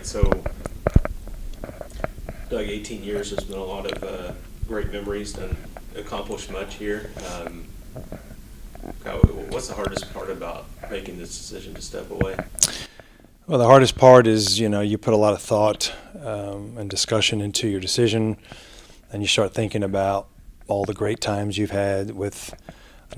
So, Doug, 18 years, there's been a lot of great memories and accomplished much here. What's the hardest part about making this decision to step away? Well, the hardest part is, you put a lot of thought and discussion into your decision, and you start thinking about all the great times you've had with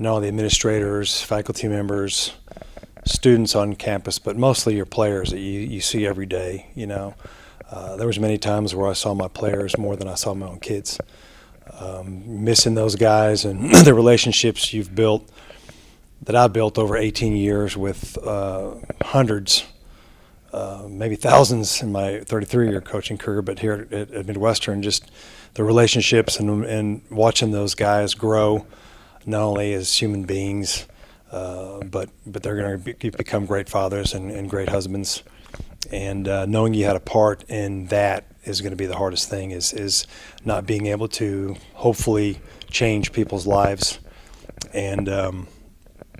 not only administrators, faculty members, students on campus, but mostly your players that you see every day. There was many times where I saw my players more than I saw my own kids. Missing those guys and the relationships you've built, that I've built over 18 years with hundreds, maybe thousands in my 33-year coaching career, but here at Midwestern, just the relationships and watching those guys grow, not only as human beings, but they're going to become great fathers and great husbands. And knowing you had a part in that is going to be the hardest thing, is not being able to hopefully change people's lives. And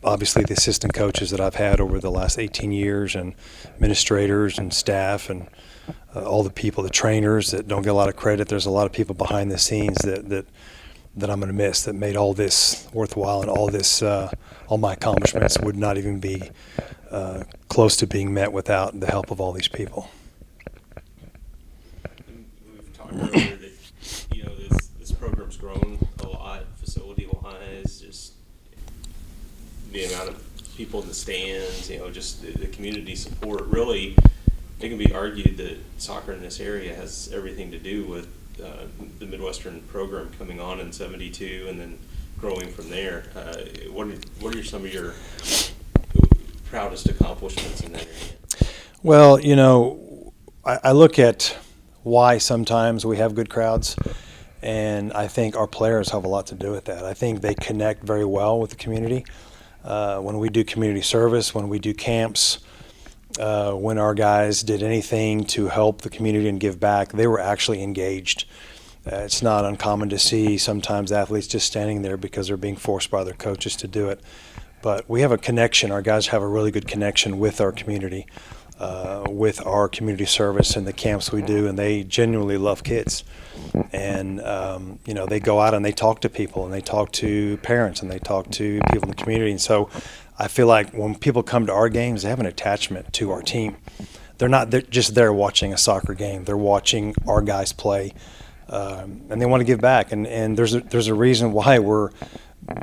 obviously the assistant coaches that I've had over the last 18 years, and administrators and staff, and all the people, the trainers that don't get a lot of credit. There's a lot of people behind the scenes that I'm going to miss, that made all this worthwhile, and all my accomplishments would not even be close to being met without the help of all these people. We've talked earlier that this program's grown a lot, facility-wise, just the amount of people in the stands, just the community support. Really, it can be argued that soccer in this area has everything to do with the Midwestern program coming on in '72 and then growing from there. What are some of your proudest accomplishments in that area? Well, I look at why sometimes we have good crowds, and I think our players have a lot to do with that. I think they connect very well with the community. When we do community service, when we do camps, when our guys did anything to help the community and give back, they were actually engaged. It's not uncommon to see sometimes athletes just standing there because they're being forced by their coaches to do it. But we have a connection. Our guys have a really good connection with our community, with our community service and the camps we do, and they genuinely love kids. And, they go out and they talk to people, and they talk to parents, and they talk to people in the community. And so I feel like when people come to our games, they have an attachment to our team. They're just there watching a soccer game. They're watching our guys play, and they want to give back. And there's a reason why we're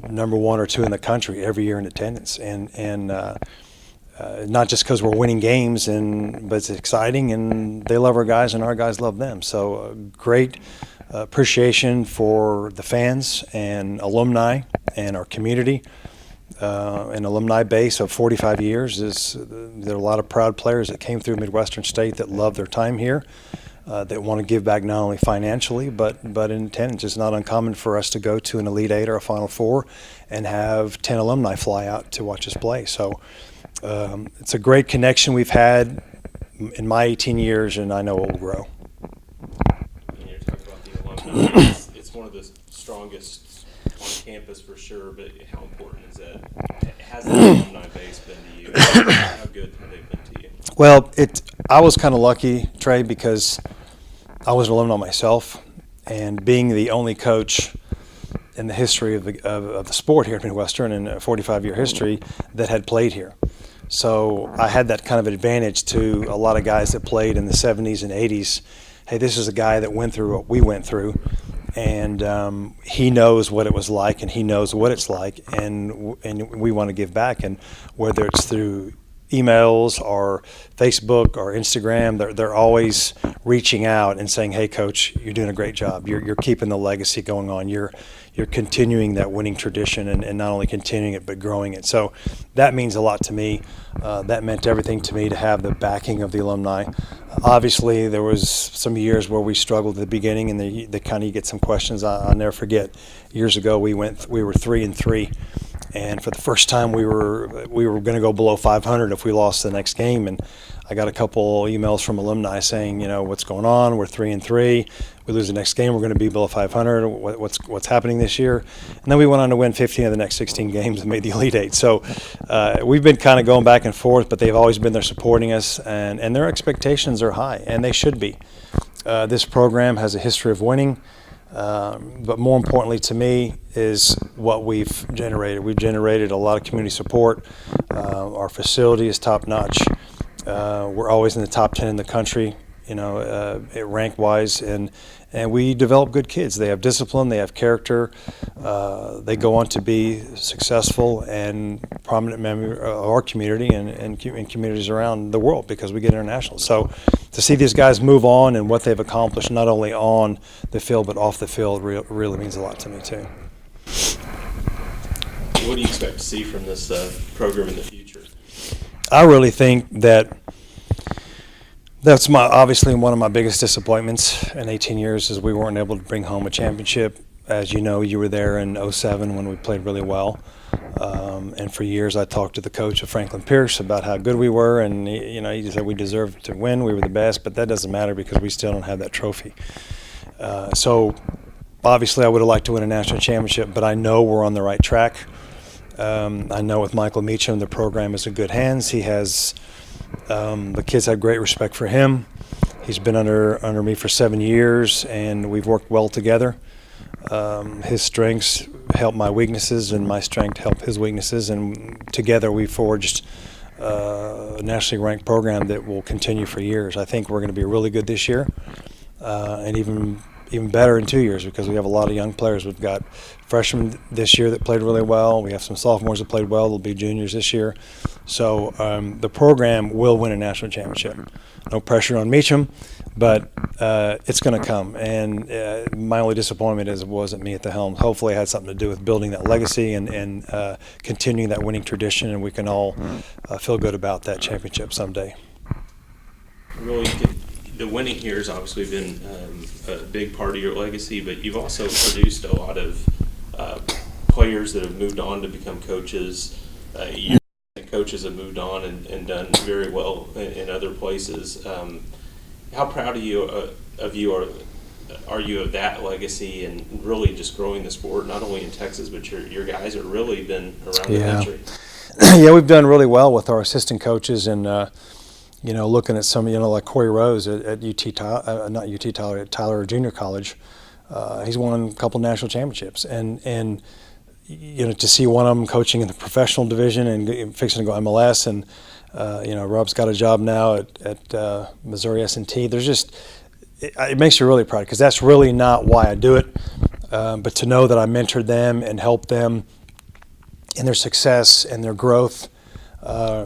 number 1 or 2 in the country every year in attendance, and not just because we're winning games, but it's exciting, and they love our guys, and our guys love them. So great appreciation for the fans and alumni and our community. An alumni base of 45 years. There are a lot of proud players that came through Midwestern State that love their time here, that want to give back not only financially but in attendance. It's not uncommon for us to go to an Elite Eight or a Final Four and have 10 alumni fly out to watch us play. So it's a great connection we've had in my 18 years, and I know it will grow. And you're talking about the alumni. It's one of the strongest on campus for sure, but how important is that? Has the alumni base been to you? How good have they been to you? Well, I was kind of lucky, Trey, because I was an alumni myself, and being the only coach in the history of the sport here at Midwestern, in a 45-year history, that had played here. So I had that kind of advantage to a lot of guys that played in the 70s and 80s. Hey, this is a guy that went through what we went through, and he knows what it was like, and he knows what it's like, and we want to give back. And whether it's through emails or Facebook or Instagram, they're always reaching out and saying, "Hey, Coach, you're doing a great job. You're keeping the legacy going on. You're continuing that winning tradition, and not only continuing it but growing it." So that means a lot to me. That meant everything to me to have the backing of the alumni. Obviously, there was some years where we struggled at the beginning, and the kind of you get some questions. I'll never forget. Years ago, we were 3-3. And for the first time, we were going to go below 500 if we lost the next game. And I got a couple emails from alumni saying, what's going on? We're 3-3. we lose the next game, we're going to be below 500. What's happening this year? And then we went on to win 15 of the next 16 games and made the Elite Eight. So we've been kind of going back and forth, but they've always been there supporting us, and their expectations are high, and they should be. This program has a history of winning. But more importantly to me is what we've generated. We've generated a lot of community support. Our facility is top notch. We're always in the top 10 in the country, rank wise, and we develop good kids. They have discipline, they have character, they go on to be successful and prominent members of our community and communities around the world because we get international. So to see these guys move on and what they've accomplished, not only on the field but off the field, really means a lot to me too. What do you expect to see from this program in the future? I really think that's obviously one of my biggest disappointments in 18 years is we weren't able to bring home a championship. As you know, you were there in '07 when we played really well. And for years I talked to the coach of Franklin Pierce about how good we were, and he said we deserved to win, we were the best, but that doesn't matter because we still don't have that trophy. So obviously I would have liked to win a national championship, but I know we're on the right track. I know with Michael Meacham, the program is in good hands. He has the kids have great respect for him. He's been under me for 7 years, and we've worked well together. His strengths help my weaknesses, and my strength help his weaknesses, and together we forged a nationally ranked program that will continue for years. I think we're going to be really good this year, and even better in 2 years because we have a lot of young players. We've got freshmen this year that played really well. We have some sophomores that played well. They'll be juniors this year. So the program will win a national championship. No pressure on Meacham, but it's going to come. And my only disappointment is it wasn't me at the helm. Hopefully it had something to do with building that legacy and continuing that winning tradition, and we can all feel good about that championship someday. Really, the winning here has obviously been a big part of your legacy, but you've also produced a lot of players that have moved on to become coaches. Your coaches have moved on and done very well in other places. How proud of you are you of that legacy and really just growing the sport, not only in Texas, but your guys have really been around the country? Yeah, we've done really well with our assistant coaches and looking at some, like Corey Rose at at Tyler Junior College. He's won a couple national championships, and to see one of them coaching in the professional division and fixing to go MLS, and Rob's got a job now at Missouri S&T. It makes you really proud because that's really not why I do it, but to know that I mentored them and helped them in their success and their growth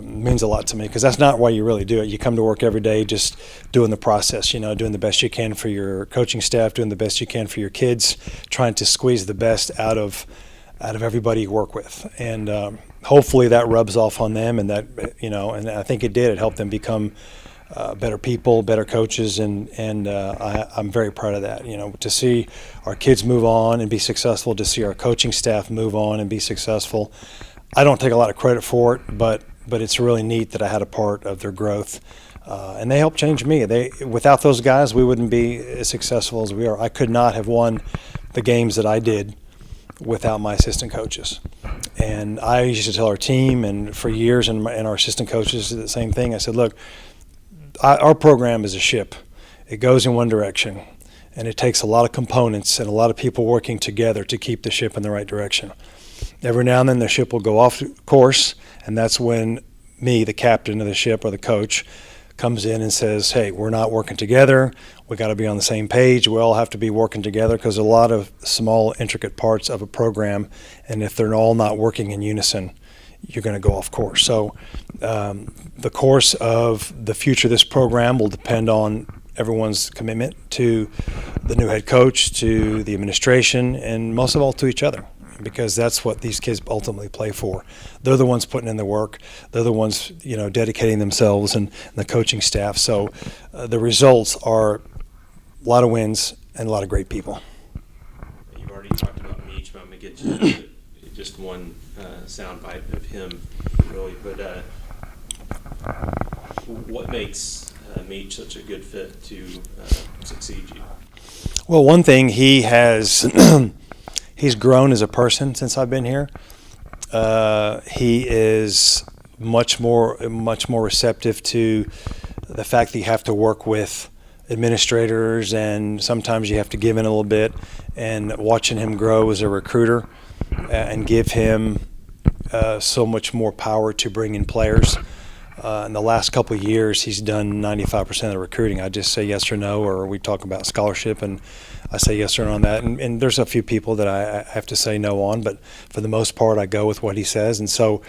means a lot to me because that's not why you really do it. You come to work every day just doing the process, doing the best you can for your coaching staff, doing the best you can for your kids, trying to squeeze the best out of everybody you work with. And hopefully that rubs off on them, and that, and I think it did. It helped them become better people, better coaches, and I'm very proud of that. To see our kids move on and be successful, to see our coaching staff move on and be successful. I don't take a lot of credit for it, but it's really neat that I had a part of their growth, and they helped change me. Without those guys, we wouldn't be as successful as we are. I could not have won the games that I did without my assistant coaches. And I used to tell our team, and for years, and our assistant coaches did the same thing. I said, look, our program is a ship. It goes in one direction, and it takes a lot of components and a lot of people working together to keep the ship in the right direction. Every now and then the ship will go off course, and that's when me, the captain of the ship or the coach, comes in and says, hey, we're not working together. We got to be on the same page. We all have to be working together because a lot of small, intricate parts of a program, and if they're all not working in unison, you're going to go off course. So the course of the future of this program will depend on everyone's commitment to the new head coach, to the administration, and most of all to each other, because that's what these kids ultimately play for. They're the ones putting in the work. They're the ones, dedicating themselves, and the coaching staff. So the results are a lot of wins and a lot of great people. You've already talked about Meach, but I'm going to get you just one sound bite of him, really. But what makes Meach such a good fit to succeed you? Well, one thing he has, he's grown as a person since I've been here. He is much more receptive to the fact that you have to work with administrators, and sometimes you have to give in a little bit. And watching him grow as a recruiter and give him so much more power to bring in players. In the last couple of years, he's done 95% of the recruiting. I just say yes or no, or we talk about scholarship, and I say yes or no on that. And there's a few people that I have to say no on, but for the most part, I go with what he says. And so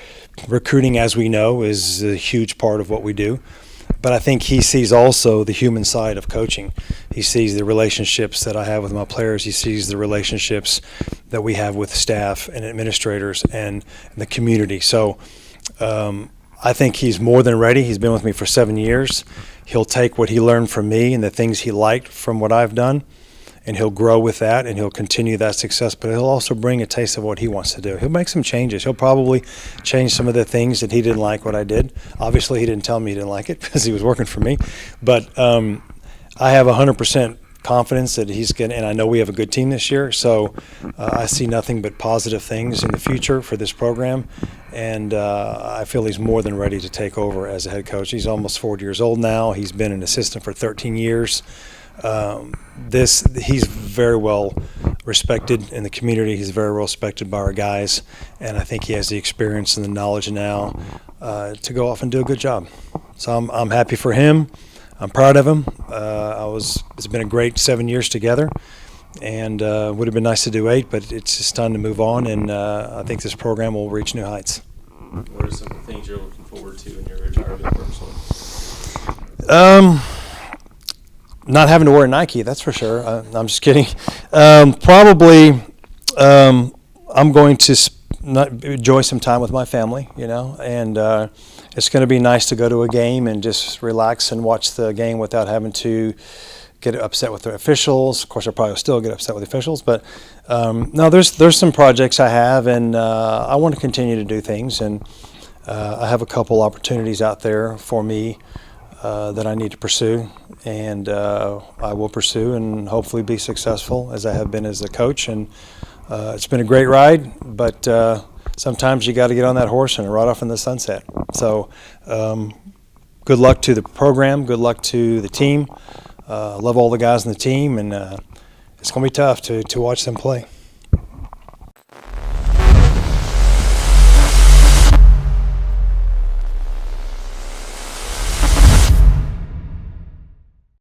recruiting, as we know, is a huge part of what we do. But I think he sees also the human side of coaching. He sees the relationships that I have with my players. He sees the relationships that we have with staff and administrators and the community. So I think he's more than ready. He's been with me for 7 years. He'll take what he learned from me and the things he liked from what I've done, and he'll grow with that, and he'll continue that success, but he'll also bring a taste of what he wants to do. He'll make some changes. He'll probably change some of the things that he didn't like what I did. Obviously, he didn't tell me he didn't like it because he was working for me, but I have 100% confidence that he's going to, and I know we have a good team this year, so I see nothing but positive things in the future for this program, and I feel he's more than ready to take over as a head coach. He's almost 40 years old now. He's been an assistant for 13 years. He's very well respected in the community. He's very well respected by our guys, and I think he has the experience and the knowledge now to go off and do a good job. So I'm happy for him. I'm proud of him. It's been a great 7 years together, and would have been nice to do 8, but it's just time to move on, and I think this program will reach new heights. What are some of the things you're looking forward to in your retirement personally? Not having to wear Nike, that's for sure. I'm just kidding. Probably I'm going to enjoy some time with my family, and it's going to be nice to go to a game and just relax and watch the game without having to get upset with the officials. Of course, I'll probably still get upset with the officials, but no, there's some projects I have, and I want to continue to do things, and I have a couple opportunities out there for me that I need to pursue, and I will pursue and hopefully be successful as I have been as a coach. And it's been a great ride, but sometimes you got to get on that horse and ride off in the sunset. So good luck to the program, good luck to the team. Love all the guys in the team, and it's going to be tough to watch them play.